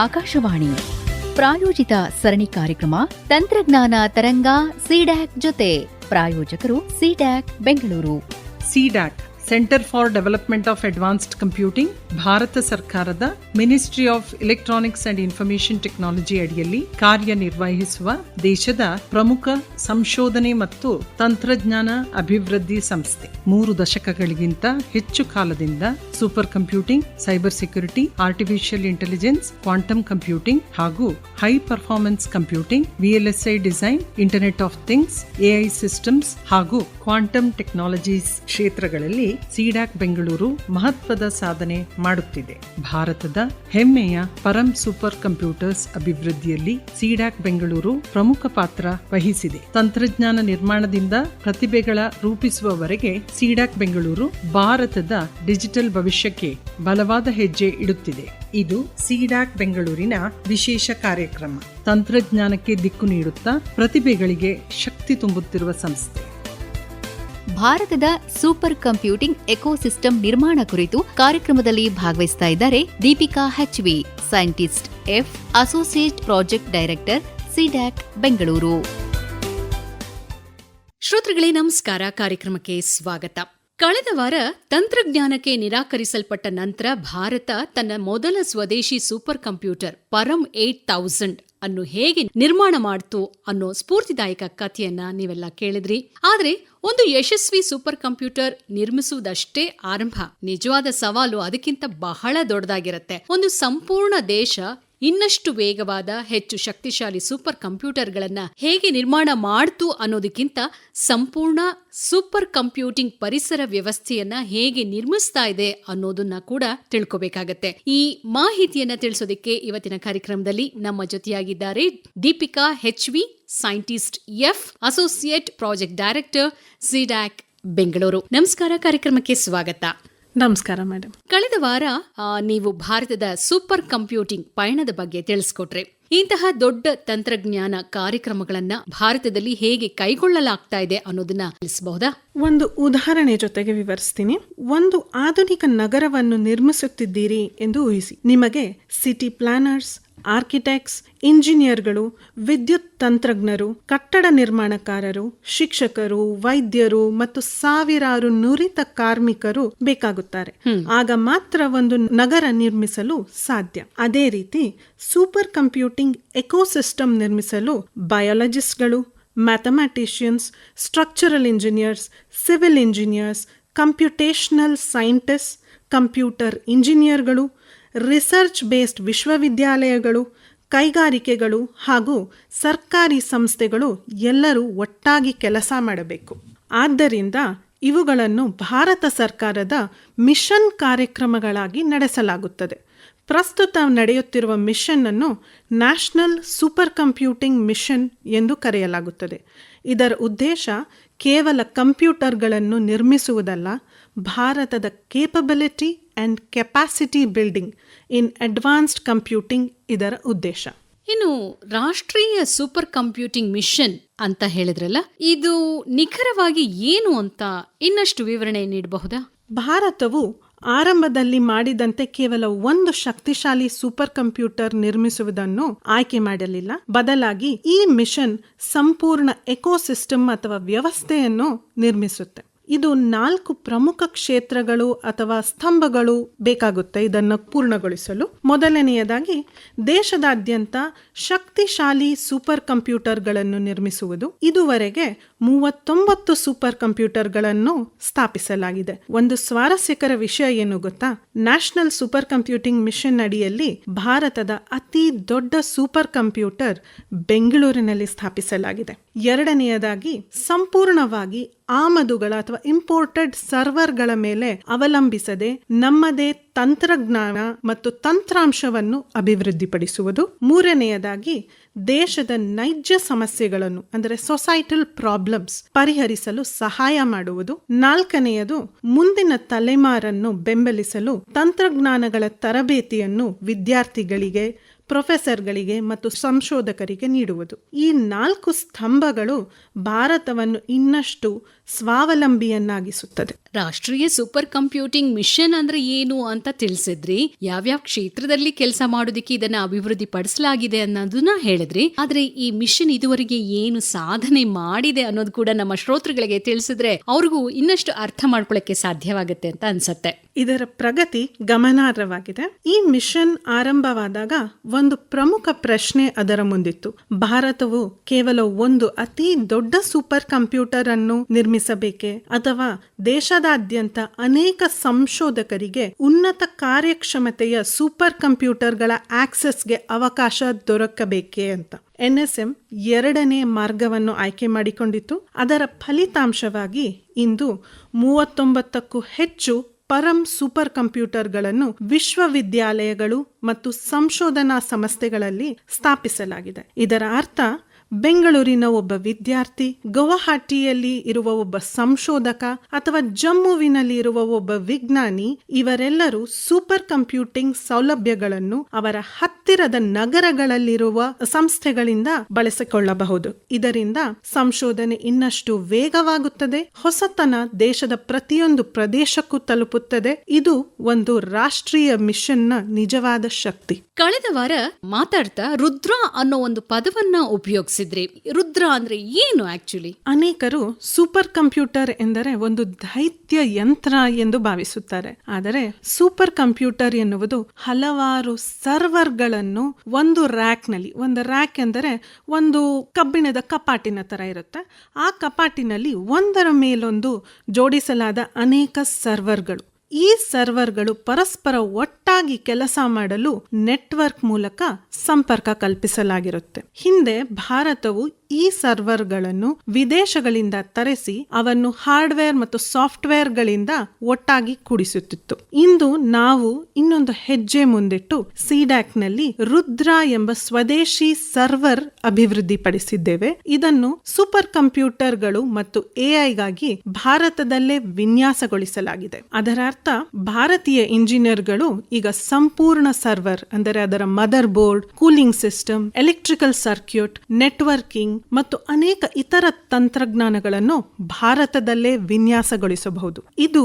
ಆಕಾಶವಾಣಿ ಪ್ರಾಯೋಜಿತ ಸರಣಿ ಕಾರ್ಯಕ್ರಮ ತಂತ್ರಜ್ಞಾನ ತರಂಗ ಸಿಡ್ಯಾಕ್ ಜೊತೆ ಪ್ರಾಯೋಜಕರು CDAC Bengaluru. CDAC centre for development of advanced computing ಭಾರತ ಸರ್ಕಾರದ ministry of electronics and information technology ಅಡಿಯಲ್ಲಿ ಕಾರ್ಯನಿರ್ವಹಿಸುವ ದೇಶದ ಪ್ರಮುಖ ಸಂಶೋಧನೆ ಮತ್ತು ತಂತ್ರಜ್ಞಾನ ಅಭಿವೃದ್ಧಿ ಸಂಸ್ಥೆ. 3 ದಶಕಗಳಿಗಿಂತ ಹೆಚ್ಚು ಕಾಲದಿಂದ super computing, cyber security, artificial intelligence, quantum computing ಹಾಗೂ high performance computing, VLSI design, internet of things, AI systems ಹಾಗೂ ಕ್ವಾಂಟಮ್ ಟೆಕ್ನಾಲಜೀಸ್ ಕ್ಷೇತ್ರಗಳಲ್ಲಿ ಸಿಡ್ಯಾಕ್ ಬೆಂಗಳೂರು ಮಹತ್ವದ ಸಾಧನೆ ಮಾಡುತ್ತಿದೆ. ಭಾರತದ ಹೆಮ್ಮೆಯ ಪರಂ ಸೂಪರ್ ಕಂಪ್ಯೂಟರ್ಸ್ ಅಭಿವೃದ್ಧಿಯಲ್ಲಿ ಸಿಡ್ಯಾಕ್ ಬೆಂಗಳೂರು ಪ್ರಮುಖ ಪಾತ್ರ ವಹಿಸಿದೆ. ತಂತ್ರಜ್ಞಾನ ನಿರ್ಮಾಣದಿಂದ ಪ್ರತಿಭೆಗಳ ರೂಪಿಸುವವರೆಗೆ ಸಿಡ್ಯಾಕ್ ಬೆಂಗಳೂರು ಭಾರತದ ಡಿಜಿಟಲ್ ಭವಿಷ್ಯಕ್ಕೆ ಬಲವಾದ ಹೆಜ್ಜೆ ಇಡುತ್ತಿದೆ. ಇದು ಸಿಡ್ಯಾಕ್ ಬೆಂಗಳೂರಿನ ವಿಶೇಷ ಕಾರ್ಯಕ್ರಮ. ತಂತ್ರಜ್ಞಾನಕ್ಕೆ ದಿಕ್ಕು ನೀಡುತ್ತಾ ಪ್ರತಿಭೆಗಳಿಗೆ ಶಕ್ತಿ ತುಂಬುತ್ತಿರುವ ಸಂಸ್ಥೆ. ಭಾರತದ ಸೂಪರ್ ಕಂಪ್ಯೂಟಿಂಗ್ ಎಕೋಸಿಸ್ಟಮ್ ನಿರ್ಮಾಣ ಕುರಿತು ಕಾರ್ಯಕ್ರಮದಲ್ಲಿ ಭಾಗವಹಿಸ್ತಾ ಇದ್ದಾರೆ Deepika HV, scientist F, associate project director, CDAC Bengaluru. ಶ್ರೋತೃಗಳೇ ನಮಸ್ಕಾರ. ಕಾರ್ಯಕ್ರಮಕ್ಕೆ ಸ್ವಾಗತ. ಕಳೆದ ವಾರ ತಂತ್ರಜ್ಞಾನಕ್ಕೆ ನಿರಾಕರಿಸಲ್ಪಟ್ಟ ನಂತರ ಭಾರತ ತನ್ನ ಮೊದಲ ಸ್ವದೇಶಿ ಸೂಪರ್ ಕಂಪ್ಯೂಟರ್ ಪರಂ 8000 ಅನ್ನು ಹೇಗೆ ನಿರ್ಮಾಣ ಮಾಡ್ತು ಅನ್ನೋ ಸ್ಫೂರ್ತಿದಾಯಕ ಕಥೆಯನ್ನ ನೀವೆಲ್ಲ ಕೇಳಿದ್ರಿ. ಆದ್ರೆ ಒಂದು ಯಶಸ್ವಿ ಸೂಪರ್ ಕಂಪ್ಯೂಟರ್ ನಿರ್ಮಿಸುವುದಷ್ಟೇ ಆರಂಭ. ನಿಜವಾದ ಸವಾಲು ಅದಕ್ಕಿಂತ ಬಹಳ ದೊಡ್ಡದಾಗಿರುತ್ತೆ. ಒಂದು ಸಂಪೂರ್ಣ ದೇಶ ಇನ್ನಷ್ಟು ವೇಗವಾದ, ಹೆಚ್ಚು ಶಕ್ತಿಶಾಲಿ ಸೂಪರ್ ಕಂಪ್ಯೂಟರ್ಗಳನ್ನ ಹೇಗೆ ನಿರ್ಮಾಣ ಮಾಡ್ತು ಅನ್ನೋದಕ್ಕಿಂತ ಸಂಪೂರ್ಣ ಸೂಪರ್ ಕಂಪ್ಯೂಟಿಂಗ್ ಪರಿಸರ ವ್ಯವಸ್ಥೆಯನ್ನ ಹೇಗೆ ನಿರ್ಮಿಸ್ತಾ ಇದೆ ಅನ್ನೋದನ್ನ ಕೂಡ ತಿಳ್ಕೋಬೇಕಾಗತ್ತೆ. ಈ ಮಾಹಿತಿಯನ್ನ ತಿಳಿಸೋದಕ್ಕೆ ಇವತ್ತಿನ ಕಾರ್ಯಕ್ರಮದಲ್ಲಿ ನಮ್ಮ ಜೊತೆಯಾಗಿದ್ದಾರೆ Deepika HV, scientist F, associate project director, CDAC Bengaluru. ನಮಸ್ಕಾರ, ಕಾರ್ಯಕ್ರಮಕ್ಕೆ ಸ್ವಾಗತ. ನಮಸ್ಕಾರ ಮೇಡಮ್. ಕಳೆದ ವಾರ ನೀವು ಭಾರತದ ಸೂಪರ್ ಕಂಪ್ಯೂಟಿಂಗ್ ಪಯಣದ ಬಗ್ಗೆ ತಿಳಿಸ್ಕೊಟ್ರೆ. ಇಂತಹ ದೊಡ್ಡ ತಂತ್ರಜ್ಞಾನ ಕಾರ್ಯಕ್ರಮಗಳನ್ನ ಭಾರತದಲ್ಲಿ ಹೇಗೆ ಕೈಗೊಳ್ಳಲಾಗ್ತಾ ಇದೆ ಅನ್ನೋದನ್ನ ತಿಳಿಸಬಹುದಾ? ಒಂದು ಉದಾಹರಣೆ ಜೊತೆಗೆ ವಿವರಿಸ್ತೀನಿ. ಒಂದು ಆಧುನಿಕ ನಗರವನ್ನು ನಿರ್ಮಿಸುತ್ತಿದ್ದೀರಿ ಎಂದು ಊಹಿಸಿ. ನಿಮಗೆ ಸಿಟಿ ಪ್ಲಾನರ್ಸ್, ಆರ್ಕಿಟೆಕ್ಟ್ಸ್, ಇಂಜಿನಿಯರ್ಗಳು, ವಿದ್ಯುತ್ ತಂತ್ರಜ್ಞರು, ಕಟ್ಟಡ ನಿರ್ಮಾಣಕಾರರು, ಶಿಕ್ಷಕರು, ವೈದ್ಯರು ಮತ್ತು ಸಾವಿರಾರು ನುರಿತ ಕಾರ್ಮಿಕರು ಬೇಕಾಗುತ್ತಾರೆ. ಆಗ ಮಾತ್ರ ಒಂದು ನಗರ ನಿರ್ಮಿಸಲು ಸಾಧ್ಯ. ಅದೇ ರೀತಿ ಸೂಪರ್ ಕಂಪ್ಯೂಟಿಂಗ್ ಎಕೋಸಿಸ್ಟಮ್ ನಿರ್ಮಿಸಲು ಬಯಾಲಜಿಸ್ಟ್ಗಳು, mathematicians, structural engineers, civil engineers, computational scientist, computer ಇಂಜಿನಿಯರ್ಗಳು, ರಿಸರ್ಚ್ ಬೇಸ್ಡ್ ವಿಶ್ವವಿದ್ಯಾಲಯಗಳು, ಕೈಗಾರಿಕೆಗಳು ಹಾಗೂ ಸರ್ಕಾರಿ ಸಂಸ್ಥೆಗಳು ಎಲ್ಲರೂ ಒಟ್ಟಾಗಿ ಕೆಲಸ ಮಾಡಬೇಕು. ಆದ್ದರಿಂದ ಇವುಗಳನ್ನು ಭಾರತ ಸರ್ಕಾರದ ಮಿಷನ್ ಕಾರ್ಯಕ್ರಮಗಳಾಗಿ ನಡೆಸಲಾಗುತ್ತದೆ. ಪ್ರಸ್ತುತ ನಡೆಯುತ್ತಿರುವ ಮಿಷನ್ ಅನ್ನು ನ್ಯಾಷನಲ್ ಸೂಪರ್ ಕಂಪ್ಯೂಟಿಂಗ್ ಮಿಷನ್ ಎಂದು ಕರೆಯಲಾಗುತ್ತದೆ. ಇದರ ಉದ್ದೇಶ ಕೇವಲ ಕಂಪ್ಯೂಟರ್ಗಳನ್ನು ನಿರ್ಮಿಸುವುದಲ್ಲ, ಭಾರತದ capability and capacity building in advanced computing ಇದರ ಉದ್ದೇಶ. ಇನ್ನು ರಾಷ್ಟ್ರೀಯ ಸೂಪರ್ ಕಂಪ್ಯೂಟಿಂಗ್ ಮಿಷನ್ ಅಂತ ಹೇಳಿದ್ರಲ್ಲ, ಇದು ನಿಖರವಾಗಿ ಏನು ಅಂತ ಇನ್ನಷ್ಟು ವಿವರಣೆ ನೀಡಬಹುದಾ? ಭಾರತವು ಆರಂಭದಲ್ಲಿ ಮಾಡಿದಂತೆ ಕೇವಲ ಒಂದು ಶಕ್ತಿಶಾಲಿ ಸೂಪರ್ ಕಂಪ್ಯೂಟರ್ ನಿರ್ಮಿಸುವುದನ್ನು ಆಯ್ಕೆ ಮಾಡಲಿಲ್ಲ. ಬದಲಾಗಿ ಈ ಮಿಷನ್ ಸಂಪೂರ್ಣ ಎಕೋಸಿಸ್ಟಮ್ ಅಥವಾ ವ್ಯವಸ್ಥೆಯನ್ನು ನಿರ್ಮಿಸುತ್ತೆ. ಇದು 4 ಪ್ರಮುಖ ಕ್ಷೇತ್ರಗಳು ಅಥವಾ ಸ್ತಂಭಗಳು ಬೇಕಾಗುತ್ತೆ ಇದನ್ನು ಪೂರ್ಣಗೊಳಿಸಲು. ಮೊದಲನೆಯದಾಗಿ ದೇಶದಾದ್ಯಂತ ಶಕ್ತಿಶಾಲಿ ಸೂಪರ್ ಕಂಪ್ಯೂಟರ್ಗಳನ್ನು ನಿರ್ಮಿಸುವುದು. ಇದುವರೆಗೆ 39 ಸೂಪರ್ ಕಂಪ್ಯೂಟರ್ಗಳನ್ನು ಸ್ಥಾಪಿಸಲಾಗಿದೆ. ಒಂದು ಸ್ವಾರಸ್ಯಕರ ವಿಷಯ ಏನು ಗೊತ್ತಾ? ನ್ಯಾಷನಲ್ ಸೂಪರ್ ಕಂಪ್ಯೂಟಿಂಗ್ ಮಿಷನ್ ಅಡಿಯಲ್ಲಿ ಭಾರತದ ಅತಿ ದೊಡ್ಡ ಸೂಪರ್ ಕಂಪ್ಯೂಟರ್ ಬೆಂಗಳೂರಿನಲ್ಲಿ ಸ್ಥಾಪಿಸಲಾಗಿದೆ. ಎರಡನೆಯದಾಗಿ ಸಂಪೂರ್ಣವಾಗಿ ಆಮದುಗಳ ಅಥವಾ ಇಂಪೋರ್ಟೆಡ್ ಸರ್ವರ್ಗಳ ಮೇಲೆ ಅವಲಂಬಿಸದೆ ನಮ್ಮದೇ ತಂತ್ರಜ್ಞಾನ ಮತ್ತು ತಂತ್ರಾಂಶವನ್ನು ಅಭಿವೃದ್ಧಿಪಡಿಸುವುದು. ಮೂರನೆಯದಾಗಿ ದೇಶದ ನೈಜ ಸಮಸ್ಯೆಗಳನ್ನು ಅಂದರೆ ಸೊಸೈಟಲ್ ಪ್ರಾಬ್ಲಮ್ಸ್ ಪರಿಹರಿಸಲು ಸಹಾಯ ಮಾಡುವುದು. ನಾಲ್ಕನೆಯದು ಮುಂದಿನ ತಲೆಮಾರನ್ನು ಬೆಂಬಲಿಸಲು ತಂತ್ರಜ್ಞಾನಗಳ ತರಬೇತಿಯನ್ನು ವಿದ್ಯಾರ್ಥಿಗಳಿಗೆ, ಪ್ರೊಫೆಸರ್ಗಳಿಗೆ ಮತ್ತು ಸಂಶೋಧಕರಿಗೆ ನೀಡುವುದು. ಈ 4 ಸ್ತಂಭಗಳು ಭಾರತವನ್ನು ಇನ್ನಷ್ಟು ಸ್ವಾವಲಂಬಿಯನ್ನಾಗಿಸುತ್ತದೆ. ರಾಷ್ಟ್ರೀಯ ಸೂಪರ್ ಕಂಪ್ಯೂಟಿಂಗ್ ಮಿಷನ್ ಅಂದ್ರೆ ಏನು ಅಂತ ತಿಳಿಸಿದ್ರಿ, ಯಾವ್ಯಾವ ಕ್ಷೇತ್ರದಲ್ಲಿ ಕೆಲಸ ಮಾಡೋದಕ್ಕೆ ಇದನ್ನ ಅಭಿವೃದ್ಧಿ ಪಡಿಸಲಾಗಿದೆ ಅನ್ನೋದನ್ನ ಹೇಳಿದ್ರಿ. ಆದ್ರೆ ಈ ಮಿಷನ್ ಇದುವರೆಗೆ ಏನು ಸಾಧನೆ ಮಾಡಿದೆ ಅನ್ನೋದು ಕೂಡ ನಮ್ಮ ಶ್ರೋತೃಗಳಿಗೆ ತಿಳಿಸಿದ್ರೆ ಅವ್ರಿಗೂ ಇನ್ನಷ್ಟು ಅರ್ಥ ಮಾಡ್ಕೊಳ್ಳಕ್ಕೆ ಸಾಧ್ಯವಾಗುತ್ತೆ ಅಂತ ಅನ್ಸತ್ತೆ. ಇದರ ಪ್ರಗತಿ ಗಮನಾರ್ಹವಾಗಿದೆ. ಈ ಮಿಷನ್ ಆರಂಭವಾದಾಗ ಒಂದು ಪ್ರಮುಖ ಪ್ರಶ್ನೆ ಅದರ ಮುಂದಿತ್ತು. ಭಾರತವು ಕೇವಲ ಒಂದು ಅತಿ ದೊಡ್ಡ ಸೂಪರ್ ಕಂಪ್ಯೂಟರ್ ಅನ್ನು ನಿರ್ಮಿಸಬೇಕೆ, ಅಥವಾ ದೇಶದಾದ್ಯಂತ ಅನೇಕ ಸಂಶೋಧಕರಿಗೆ ಉನ್ನತ ಕಾರ್ಯಕ್ಷಮತೆಯ ಸೂಪರ್ ಕಂಪ್ಯೂಟರ್ಗಳ ಆಕ್ಸೆಸ್ಗೆ ಅವಕಾಶ ದೊರಕಬೇಕೆ ಅಂತ. NSM ಎರಡನೇ ಮಾರ್ಗವನ್ನು ಆಯ್ಕೆ ಮಾಡಿಕೊಂಡಿತ್ತು. ಅದರ ಫಲಿತಾಂಶವಾಗಿ ಇಂದು 39ಕ್ಕೂ ಹೆಚ್ಚು ಪರಂ ಸೂಪರ್ ಕಂಪ್ಯೂಟರ್ಗಳನ್ನು ವಿಶ್ವವಿದ್ಯಾಲಯಗಳು ಮತ್ತು ಸಂಶೋಧನಾ ಸಂಸ್ಥೆಗಳಲ್ಲಿ ಸ್ಥಾಪಿಸಲಾಗಿದೆ. ಇದರ ಅರ್ಥ ಬೆಂಗಳೂರಿನ ಒಬ್ಬ ವಿದ್ಯಾರ್ಥಿ, ಗುವಾಹಟಿಯಲ್ಲಿ ಇರುವ ಒಬ್ಬ ಸಂಶೋಧಕ ಅಥವಾ ಜಮ್ಮುವಿನಲ್ಲಿ ಇರುವ ಒಬ್ಬ ವಿಜ್ಞಾನಿ ಇವರೆಲ್ಲರೂ ಸೂಪರ್ ಕಂಪ್ಯೂಟಿಂಗ್ ಸೌಲಭ್ಯಗಳನ್ನು ಅವರ ಹತ್ತಿರದ ನಗರಗಳಲ್ಲಿರುವ ಸಂಸ್ಥೆಗಳಿಂದ ಬಳಸಿಕೊಳ್ಳಬಹುದು. ಇದರಿಂದ ಸಂಶೋಧನೆ ಇನ್ನಷ್ಟು ವೇಗವಾಗುತ್ತದೆ, ಹೊಸತನ ದೇಶದ ಪ್ರತಿಯೊಂದು ಪ್ರದೇಶಕ್ಕೂ ತಲುಪುತ್ತದೆ. ಇದು ಒಂದು ರಾಷ್ಟ್ರೀಯ ಮಿಷನ್ನ ನಿಜವಾದ ಶಕ್ತಿ. ಕಳೆದ ವಾರ ಮಾತಾಡ್ತಾ ರುದ್ರ ಅನ್ನೋ ಒಂದು ಪದವನ್ನ ಉಪಯೋಗಿಸಿದ್ರಿ. ರುದ್ರ ಅಂದ್ರೆ ಏನು ಆಕ್ಚುಲಿ? ಅನೇಕರು ಸೂಪರ್ ಕಂಪ್ಯೂಟರ್ ಎಂದರೆ ಒಂದು ದೈತ್ಯ ಯಂತ್ರ ಎಂದು ಭಾವಿಸುತ್ತಾರೆ. ಆದರೆ ಸೂಪರ್ ಕಂಪ್ಯೂಟರ್ ಎನ್ನುವುದು ಹಲವಾರು ಸರ್ವರ್ಗಳನ್ನು ಒಂದು ರ್ಯಾಕ್ ನಲ್ಲಿ, ಒಂದು ರ್ಯಾಕ್ ಎಂದರೆ ಒಂದು ಕಬ್ಬಿಣದ ಕಪಾಟಿನ ತರ ಇರುತ್ತೆ. ಆ ಕಪಾಟಿನಲ್ಲಿ ಒಂದರ ಮೇಲೊಂದು ಜೋಡಿಸಲಾದ ಅನೇಕ ಸರ್ವರ್ಗಳು. ಈ ಸರ್ವರ್ಗಳು ಪರಸ್ಪರ ಒಟ್ಟಾಗಿ ಕೆಲಸ ಮಾಡಲು ನೆಟ್ವರ್ಕ್ ಮೂಲಕ ಸಂಪರ್ಕ ಕಲ್ಪಿಸಲಾಗಿರುತ್ತೆ. ಹಿಂದೆ ಭಾರತವು ಈ ಸರ್ವರ್ಗಳನ್ನು ವಿದೇಶಗಳಿಂದ ತರಿಸಿ ಅವನ್ನು ಹಾರ್ಡ್ವೇರ್ ಮತ್ತು ಸಾಫ್ಟ್ವೇರ್ಗಳಿಂದ ಒಟ್ಟಾಗಿ ಕೂಡಿಸುತ್ತಿತ್ತು. ಇಂದು ನಾವು ಇನ್ನೊಂದು ಹೆಜ್ಜೆ ಮುಂದಿಟ್ಟು ಸಿಡ್ಯಾಕ್ನಲ್ಲಿ ರುದ್ರ ಎಂಬ ಸ್ವದೇಶಿ ಸರ್ವರ್ ಅಭಿವೃದ್ಧಿಪಡಿಸಿದ್ದೇವೆ. ಇದನ್ನು ಸೂಪರ್ ಕಂಪ್ಯೂಟರ್ಗಳು ಮತ್ತು ಎಐಗಾಗಿ ಭಾರತದಲ್ಲೇ ವಿನ್ಯಾಸಗೊಳಿಸಲಾಗಿದೆ. ಅದರ ಅರ್ಥ ಭಾರತೀಯ ಇಂಜಿನಿಯರ್ಗಳು ಈಗ ಸಂಪೂರ್ಣ ಸರ್ವರ್ ಅಂದರೆ ಅದರ mother board, cooling system, electrical circuit, networking ಮತ್ತು ಅನೇಕ ಇತರ ತಂತ್ರಜ್ಞಾನಗಳನ್ನು ಭಾರತದಲ್ಲೇ ವಿನ್ಯಾಸಗೊಳಿಸಬಹುದು. ಇದು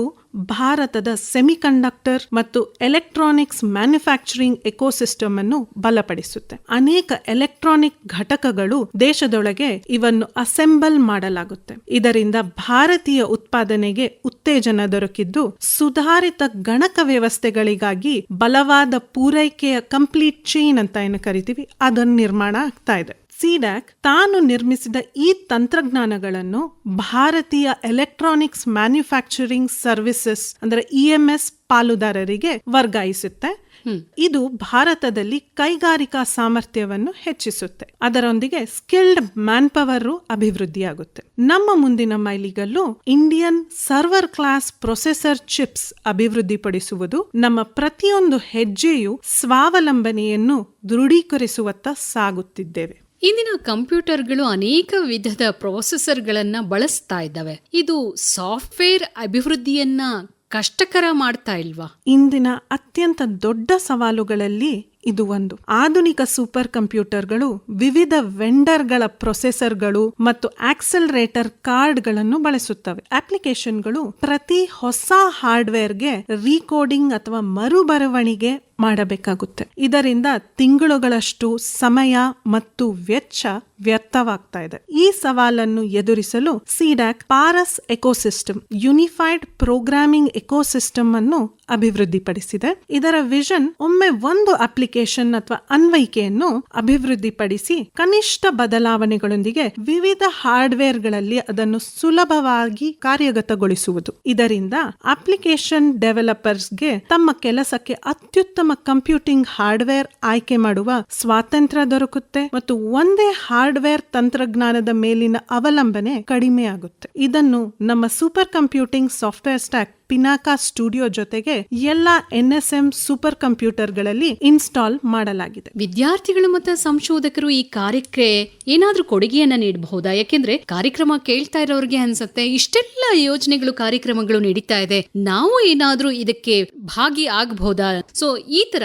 ಭಾರತದ ಸೆಮಿಕಂಡಕ್ಟರ್ ಮತ್ತು ಎಲೆಕ್ಟ್ರಾನಿಕ್ಸ್ ಮ್ಯಾನುಫ್ಯಾಕ್ಚರಿಂಗ್ ಎಕೋಸಿಸ್ಟಮ್ ಅನ್ನು ಬಲಪಡಿಸುತ್ತೆ. ಅನೇಕ ಎಲೆಕ್ಟ್ರಾನಿಕ್ ಘಟಕಗಳು ದೇಶದೊಳಗೆ ಇವನ್ನು ಅಸೆಂಬಲ್ ಮಾಡಲಾಗುತ್ತೆ. ಇದರಿಂದ ಭಾರತೀಯ ಉತ್ಪಾದನೆಗೆ ಉತ್ತೇಜನ ದೊರಕಿದ್ದು ಸುಧಾರಿತ ಗಣಕ ವ್ಯವಸ್ಥೆಗಳಿಗಾಗಿ ಬಲವಾದ ಪೂರೈಕೆಯ ಕಂಪ್ಲೀಟ್ ಚೈನ್ ಅಂತ ಏನು ಕರಿತೀವಿ ಅದನ್ನು ನಿರ್ಮಾಣ ಆಗ್ತಾ ಇದೆ. ಸಿಡ್ಯಾಕ್ ತಾನು ನಿರ್ಮಿಸಿದ ಈ ತಂತ್ರಜ್ಞಾನಗಳನ್ನು ಭಾರತೀಯ ಎಲೆಕ್ಟ್ರಾನಿಕ್ಸ್ ಮ್ಯಾನುಫ್ಯಾಕ್ಚರಿಂಗ್ ಸರ್ವಿಸಸ್ ಅಂದ್ರೆ EMS ಪಾಲುದಾರರಿಗೆ ವರ್ಗಾಯಿಸುತ್ತೆ. ಇದು ಭಾರತದಲ್ಲಿ ಕೈಗಾರಿಕಾ ಸಾಮರ್ಥ್ಯವನ್ನು ಹೆಚ್ಚಿಸುತ್ತೆ. ಅದರೊಂದಿಗೆ ಸ್ಕಿಲ್ಡ್ ಮ್ಯಾನ್ ಪವರ್ ಅಭಿವೃದ್ಧಿಯಾಗುತ್ತೆ. ನಮ್ಮ ಮುಂದಿನ ಮೈಲಿಗಲ್ಲು Indian server class processor chips ಅಭಿವೃದ್ಧಿಪಡಿಸುವುದು ನಮ್ಮ ಪ್ರತಿಯೊಂದು ಹೆಜ್ಜೆಯು ಸ್ವಾವಲಂಬನೆಯನ್ನು ದೃಢೀಕರಿಸುವತ್ತ ಸಾಗುತ್ತಿದ್ದೇವೆ. ಇಂದಿನ ಕಂಪ್ಯೂಟರ್ಗಳು ಅನೇಕ ವಿಧದ ಪ್ರೊಸೆಸರ್ಗಳನ್ನ ಬಳಸ್ತಾ ಇದ್ದಾವೆ. ಇದು ಸಾಫ್ಟ್ವೇರ್ ಅಭಿವೃದ್ಧಿಯನ್ನ ಕಷ್ಟಕರ ಮಾಡ್ತಾ ಇಲ್ವಾ? ಇಂದಿನ ಅತ್ಯಂತ ದೊಡ್ಡ ಸವಾಲುಗಳಲ್ಲಿ ಇದು ಒಂದು. ಆಧುನಿಕ ಸೂಪರ್ ಕಂಪ್ಯೂಟರ್ಗಳು ವಿವಿಧ ವೆಂಡರ್ಗಳ ಪ್ರೊಸೆಸರ್ಗಳು ಮತ್ತು ಆಕ್ಸೆಲರೇಟರ್ ಕಾರ್ಡ್ಗಳನ್ನು ಬಳಸುತ್ತವೆ. ಅಪ್ಲಿಕೇಶನ್ಗಳು ಪ್ರತಿ ಹೊಸ ಹಾರ್ಡ್ವೇರ್ಗೆ ರೀಕೋಡಿಂಗ್ ಅಥವಾ ಮರುಬರವಣಿಗೆ ಮಾಡಬೇಕಾಗುತ್ತೆ. ಇದರಿಂದ ತಿಂಗಳುಗಳಷ್ಟು ಸಮಯ ಮತ್ತು ವೆಚ್ಚ ವ್ಯರ್ಥವಾಗ್ತಾ ಇದೆ. ಈ ಸವಾಲನ್ನು ಎದುರಿಸಲು CDAC Paras ecosystem, unified programming ecosystem ಅನ್ನು ಅಭಿವೃದ್ಧಿಪಡಿಸಿದೆ. ಇದರ ವಿಷನ್ ಒಮ್ಮೆ ಒಂದು ಅಪ್ಲಿಕೇಶನ್ ಅಥವಾ ಅನ್ವಯಿಕೆಯನ್ನು ಅಭಿವೃದ್ಧಿಪಡಿಸಿ ಕನಿಷ್ಠ ಬದಲಾವಣೆಗಳೊಂದಿಗೆ ವಿವಿಧ ಹಾರ್ಡ್ವೇರ್ಗಳಲ್ಲಿ ಅದನ್ನು ಸುಲಭವಾಗಿ ಕಾರ್ಯಗತಗೊಳಿಸುವುದು. ಇದರಿಂದ ಅಪ್ಲಿಕೇಶನ್ ಡೆವಲಪರ್ಸ್ಗೆ ತಮ್ಮ ಕೆಲಸಕ್ಕೆ ಅತ್ಯುತ್ತಮ ಕಂಪ್ಯೂಟಿಂಗ್ ಹಾರ್ಡ್ವೇರ್ ಆಯ್ಕೆ ಮಾಡುವ ಸ್ವಾತಂತ್ರ್ಯ ದೊರಕುತ್ತೆ ಮತ್ತು ಒಂದೇ ಹಾರ್ಡ್ವೇರ್ ತಂತ್ರಜ್ಞಾನದ ಮೇಲಿನ ಅವಲಂಬನೆ ಕಡಿಮೆ ಆಗುತ್ತೆ. ಇದನ್ನು ನಮ್ಮ super computing software stack Pinaka studio ಜೊತೆಗೆ ಎಲ್ಲಾ NSM ಸೂಪರ್ ಕಂಪ್ಯೂಟರ್ಗಳಲ್ಲಿ ಇನ್ಸ್ಟಾಲ್ ಮಾಡಲಾಗಿದೆ. ವಿದ್ಯಾರ್ಥಿಗಳು ಮತ್ತು ಸಂಶೋಧಕರು ಈ ಕಾರ್ಯಕ್ಕೆ ಏನಾದ್ರೂ ಕೊಡುಗೆಯನ್ನ ನೀಡಬಹುದಾ? ಯಾಕೆಂದ್ರೆ ಕಾರ್ಯಕ್ರಮ ಕೇಳ್ತಾ ಇರೋರಿಗೆ ಅನ್ಸುತ್ತೆ ಇಷ್ಟೆಲ್ಲ ಯೋಜನೆಗಳು, ಕಾರ್ಯಕ್ರಮಗಳು ನಡೀತಾ ಇದೆ, ನಾವು ಏನಾದ್ರೂ ಇದಕ್ಕೆ ಭಾಗಿ ಆಗಬಹುದಾ? ಸೊ ಈ ತರ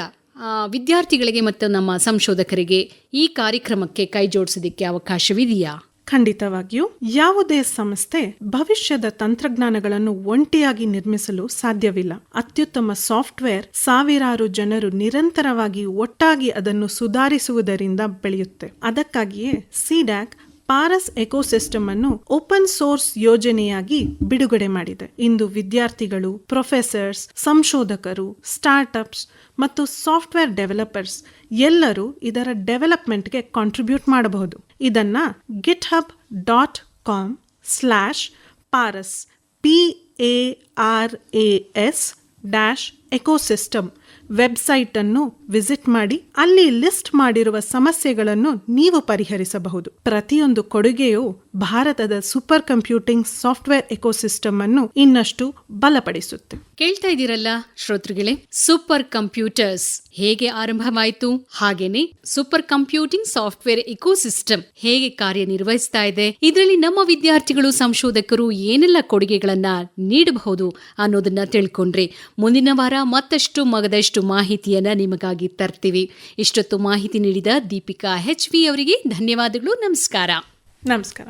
ವಿದ್ಯಾರ್ಥಿಗಳಿಗೆ ಮತ್ತು ನಮ್ಮ ಸಂಶೋಧಕರಿಗೆ ಈ ಕಾರ್ಯಕ್ರಮಕ್ಕೆ ಕೈ ಜೋಡಿಸೋದಕ್ಕೆ ಅವಕಾಶವಿದೆಯಾ? ಖಂಡಿತವಾಗಿಯೂ. ಯಾವುದೇ ಸಂಸ್ಥೆ ಭವಿಷ್ಯದ ತಂತ್ರಜ್ಞಾನಗಳನ್ನು ಒಂಟಿಯಾಗಿ ನಿರ್ಮಿಸಲು ಸಾಧ್ಯವಿಲ್ಲ. ಅತ್ಯುತ್ತಮ ಸಾಫ್ಟ್ವೇರ್ ಸಾವಿರಾರು ಜನರು ನಿರಂತರವಾಗಿ ಒಟ್ಟಾಗಿ ಅದನ್ನು ಸುಧಾರಿಸುವುದರಿಂದ ಬೆಳೆಯುತ್ತೆ. ಅದಕ್ಕಾಗಿಯೇ ಸಿಡ್ಯಾಕ್ ಪಾರಸ್ ಎಕೋಸಿಸ್ಟಮ್ ಅನ್ನು ಓಪನ್ ಸೋರ್ಸ್ ಯೋಜನೆಯಾಗಿ ಬಿಡುಗಡೆ ಮಾಡಿದೆ. ಇಂದು ವಿದ್ಯಾರ್ಥಿಗಳು, ಪ್ರೊಫೆಸರ್ಸ್, ಸಂಶೋಧಕರು, ಸ್ಟಾರ್ಟ್ಅಪ್ಸ್ ಮತ್ತು ಸಾಫ್ಟ್ವೇರ್ ಡೆವಲಪರ್ಸ್ ಎಲ್ಲರೂ ಇದರ ಡೆವಲಪ್ಮೆಂಟ್ಗೆ ಕಾಂಟ್ರಿಬ್ಯೂಟ್ ಮಾಡಬಹುದು. ಇದನ್ನ github.com/paras PARAS-ecosystem ವೆಬ್ಸೈಟ್ ಅನ್ನು ವಿಸಿಟ್ ಮಾಡಿ ಅಲ್ಲಿ ಲಿಸ್ಟ್ ಮಾಡಿರುವ ಸಮಸ್ಯೆಗಳನ್ನು ನೀವು ಪರಿಹರಿಸಬಹುದು. ಪ್ರತಿಯೊಂದು ಕೊಡುಗೆಯು ಭಾರತದ ಸೂಪರ್ ಕಂಪ್ಯೂಟಿಂಗ್ ಸಾಫ್ಟ್ವೇರ್ ಎಕೋಸಿಸ್ಟಮ್ ಅನ್ನು ಇನ್ನಷ್ಟು ಬಲಪಡಿಸುತ್ತೆ. ಕೇಳ್ತಾ ಇದ್ದೀರಲ್ಲ ಶ್ರೋತೃಗಳೇ, ಸೂಪರ್ ಕಂಪ್ಯೂಟರ್ಸ್ ಹೇಗೆ ಆರಂಭವಾಯಿತು, ಹಾಗೇನೆ ಸೂಪರ್ ಕಂಪ್ಯೂಟಿಂಗ್ ಸಾಫ್ಟ್ವೇರ್ ಎಕೋಸಿಸ್ಟಮ್ ಹೇಗೆ ಕಾರ್ಯನಿರ್ವಹಿಸ್ತಾ ಇದೆ, ಇದರಲ್ಲಿ ನಮ್ಮ ವಿದ್ಯಾರ್ಥಿಗಳು, ಸಂಶೋಧಕರು ಏನೆಲ್ಲ ಕೊಡುಗೆಗಳನ್ನ ನೀಡಬಹುದು ಅನ್ನೋದನ್ನ ತಿಳ್ಕೊಂಡ್ರೆ ಮುಂದಿನ ವಾರ ಮತ್ತಷ್ಟು ಮಗದಷ್ಟು ಮಾಹಿತಿಯನ್ನ ನಿಮಗಾಗಿ ತರ್ತೀವಿ. ಇಷ್ಟೊತ್ತು ಮಾಹಿತಿ ನೀಡಿದ ದೀಪಿಕಾ HV ಅವರಿಗೆ ಧನ್ಯವಾದಗಳು. ನಮಸ್ಕಾರ. ನಮಸ್ಕಾರ.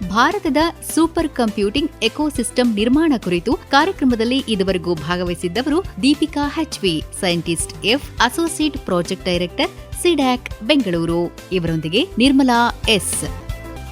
ಭಾರತದ ಸೂಪರ್ ಕಂಪ್ಯೂಟಿಂಗ್ ಎಕೋಸಿಸ್ಟಮ್ ನಿರ್ಮಾಣ ಕುರಿತು ಕಾರ್ಯಕ್ರಮದಲ್ಲಿ ಇದುವರೆಗೂ ಭಾಗವಹಿಸಿದ್ದವರು Deepika HV, scientist F, associate project director, CDAC Bengaluru. ಇವರೊಂದಿಗೆ ನಿರ್ಮಲಾ S.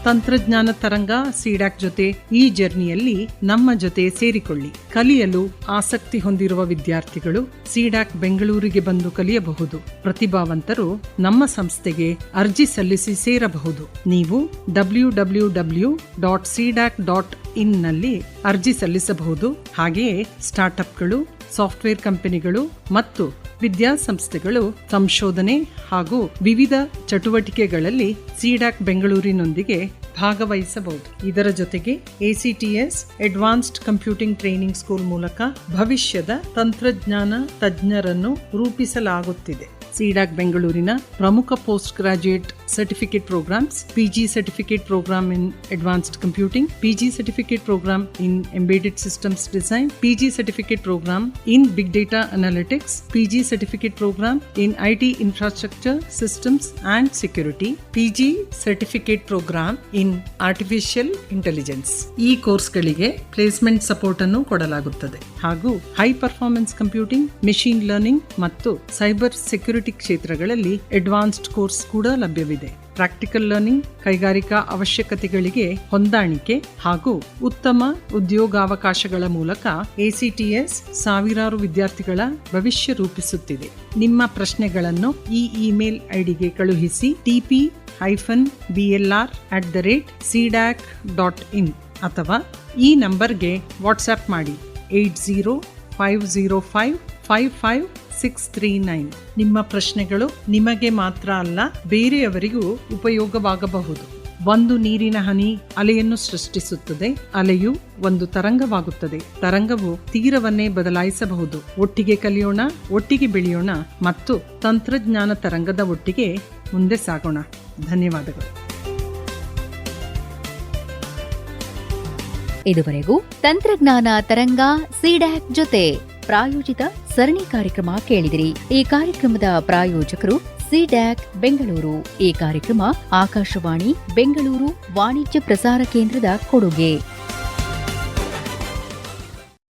ತಂತ್ರಜ್ಞಾನ ತರಂಗ ಸಿಡ್ಯಾಕ್ ಜೊತೆ ಈ ಜರ್ನಿಯಲ್ಲಿ ನಮ್ಮ ಜೊತೆ ಸೇರಿಕೊಳ್ಳಿ. ಕಲಿಯಲು ಆಸಕ್ತಿ ಹೊಂದಿರುವ ವಿದ್ಯಾರ್ಥಿಗಳು ಸಿಡ್ಯಾಕ್ ಬೆಂಗಳೂರಿಗೆ ಬಂದು ಕಲಿಯಬಹುದು. ಪ್ರತಿಭಾವಂತರು ನಮ್ಮ ಸಂಸ್ಥೆಗೆ ಅರ್ಜಿ ಸಲ್ಲಿಸಿ ಸೇರಬಹುದು. ನೀವು www.cdac.in ನಲ್ಲಿ ಅರ್ಜಿ ಸಲ್ಲಿಸಬಹುದು. ಹಾಗೆಯೇ ಸ್ಟಾರ್ಟ್ಅಪ್ಗಳು, ಸಾಫ್ಟ್ವೇರ್ ಕಂಪನಿಗಳು ಮತ್ತು ವಿದ್ಯಾಸಂಸ್ಥೆಗಳು ಸಂಶೋಧನೆ ಹಾಗೂ ವಿವಿಧ ಚಟುವಟಿಕೆಗಳಲ್ಲಿ ಸಿಡ್ಯಾಕ್ ಬೆಂಗಳೂರಿನೊಂದಿಗೆ ಭಾಗವಹಿಸಬಹುದು. ಇದರ ಜೊತೆಗೆ ACTS advanced computing training school ಮೂಲಕ ಭವಿಷ್ಯದ ತಂತ್ರಜ್ಞಾನ ತಜ್ಞರನ್ನು ರೂಪಿಸಲಾಗುತ್ತಿದೆ. ಸಿಡ್ಯಾಕ್ ಬೆಂಗಳೂರಿನ ಪ್ರಮುಖ post graduate certificate programmes, PG certificate programme in advanced computing, PG certificate programme in embedded systems design, PG certificate programme in big data analytics, PG certificate programme in IT infrastructure systems and security, PG certificate programme in artificial intelligence. ಈ ಕೋರ್ಸ್ಗಳಿಗೆ placement support ಅನ್ನು ಕೊಡಲಾಗುತ್ತದೆ. ಹಾಗೂ high performance computing, machine learning ಮತ್ತು cyber security ಕ್ಷೇತ್ರಗಳಲ್ಲಿ advanced course ಕೂಡ ಲಭ್ಯವಿದೆ. Practical learning, ಕೈಗಾರಿಕಾ ಅವಶ್ಯಕತೆಗಳಿಗೆ ಹೊಂದಾಣಿಕೆ ಹಾಗೂ ಉತ್ತಮ ಉದ್ಯೋಗಾವಕಾಶಗಳ ಮೂಲಕ ACTS ಸಾವಿರಾರು ವಿದ್ಯಾರ್ಥಿಗಳ ಭವಿಷ್ಯ ರೂಪಿಸುತ್ತಿದೆ. ನಿಮ್ಮ ಪ್ರಶ್ನೆಗಳನ್ನು ಈ ಇಮೇಲ್ ಐಡಿಗೆ ಕಳುಹಿಸಿ tp-blr@cdac.in ಅಥವಾ ಈ ನಂಬರ್ಗೆ ವಾಟ್ಸ್ಆಪ್ ಮಾಡಿ 8050555639. ನಿಮ್ಮ ಪ್ರಶ್ನೆಗಳು ನಿಮಗೆ ಮಾತ್ರ ಅಲ್ಲ, ಬೇರೆಯವರಿಗೂ ಉಪಯೋಗವಾಗಬಹುದು. ಒಂದು ನೀರಿನ ಹನಿ ಅಲೆಯನ್ನು ಸೃಷ್ಟಿಸುತ್ತದೆ. ಅಲೆಯು ಒಂದು ತರಂಗವಾಗುತ್ತದೆ. ತರಂಗವು ತೀರವನ್ನೇ ಬದಲಾಯಿಸಬಹುದು. ಒಟ್ಟಿಗೆ ಕಲಿಯೋಣ, ಒಟ್ಟಿಗೆ ಬೆಳೆಯೋಣ ಮತ್ತು ತಂತ್ರಜ್ಞಾನ ತರಂಗದ ಒಟ್ಟಿಗೆ ಮುಂದೆ ಸಾಗೋಣ. ಧನ್ಯವಾದಗಳು. ಇದುವರೆಗೂ ತಂತ್ರಜ್ಞಾನ ತರಂಗ ಸಿಡ್ಯಾಕ್ ಜೊತೆ ಪ್ರಾಯೋಜಿತ ಸರಣಿ ಕಾರ್ಯಕ್ರಮ ಕೇಳಿದಿರಿ. ಈ ಕಾರ್ಯಕ್ರಮದ ಪ್ರಾಯೋಜಕರು ಸಿಡ್ಯಾಕ್ ಬೆಂಗಳೂರು. ಈ ಕಾರ್ಯಕ್ರಮ ಆಕಾಶವಾಣಿ ಬೆಂಗಳೂರು ವಾಣಿಜ್ಯ ಪ್ರಸಾರ ಕೇಂದ್ರದ ಕೊಡುಗೆ.